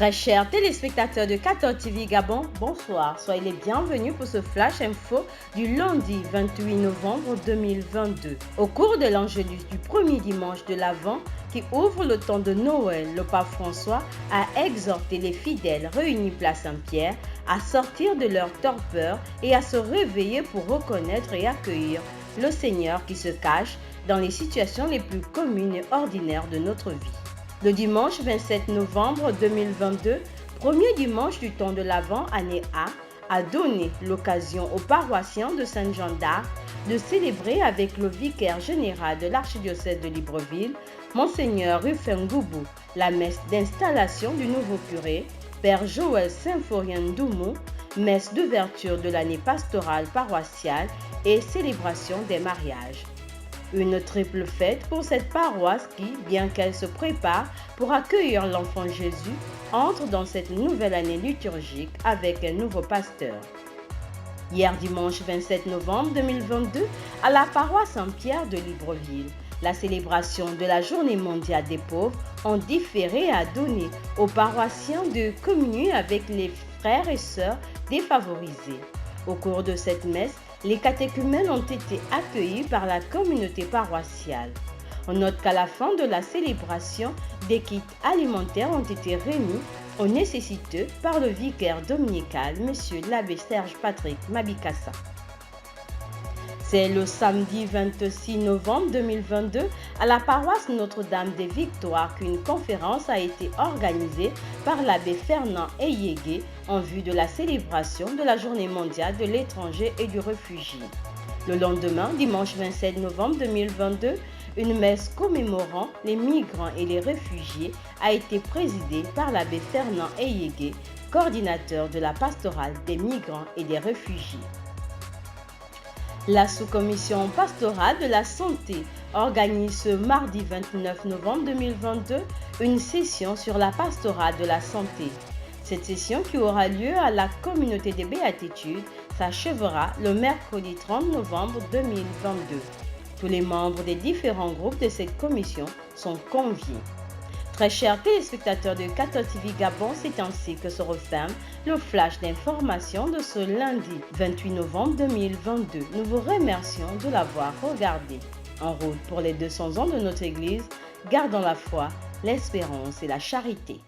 Très chers téléspectateurs de 14 TV Gabon, bonsoir. Soyez les bienvenus pour ce flash info du lundi 28 novembre 2022. Au cours de l'Angélus du premier dimanche de l'Avent qui ouvre le temps de Noël, le pape François a exhorté les fidèles réunis place Saint-Pierre à sortir de leur torpeur et à se réveiller pour reconnaître et accueillir le Seigneur qui se cache dans les situations les plus communes et ordinaires de notre vie. Le dimanche 27 novembre 2022, premier dimanche du temps de l'Avent, année A donné l'occasion aux paroissiens de Saint-Jean d'Arc de célébrer avec le vicaire général de l'archidiocèse de Libreville, Monseigneur Rufin Ngoubou, la messe d'installation du nouveau curé, Père Joël Symphorien Ndoumou, messe d'ouverture de l'année pastorale paroissiale et célébration des mariages. Une triple fête pour cette paroisse qui, bien qu'elle se prépare pour accueillir l'enfant Jésus, entre dans cette nouvelle année liturgique avec un nouveau pasteur. Hier dimanche 27 novembre 2022, à la paroisse Saint-Pierre de Libreville, la célébration de la Journée mondiale des pauvres en différé a donné aux paroissiens de communier avec les frères et sœurs défavorisés. Au cours de cette messe, les catéchumènes ont été accueillis par la communauté paroissiale. On note qu'à la fin de la célébration, des kits alimentaires ont été remis aux nécessiteux par le vicaire dominical, M. l'abbé Serge Patrick Mabikassa. C'est le samedi 26 novembre 2022 à la paroisse Notre-Dame des Victoires qu'une conférence a été organisée par l'abbé Fernand Eyégué en vue de la célébration de la Journée mondiale de l'étranger et du réfugié. Le lendemain, dimanche 27 novembre 2022, une messe commémorant les migrants et les réfugiés a été présidée par l'abbé Fernand Eyégué, coordinateur de la pastorale des migrants et des réfugiés. La sous-commission pastorale de la santé organise ce mardi 29 novembre 2022 une session sur la pastorale de la santé. Cette session qui aura lieu à la communauté des Béatitudes s'achèvera le mercredi 30 novembre 2022. Tous les membres des différents groupes de cette commission sont conviés. Très chers téléspectateurs de 14 TV Gabon, c'est ainsi que se referme le flash d'information de ce lundi 28 novembre 2022. Nous vous remercions de l'avoir regardé. En route pour les 200 ans de notre Église, gardons la foi, l'espérance et la charité.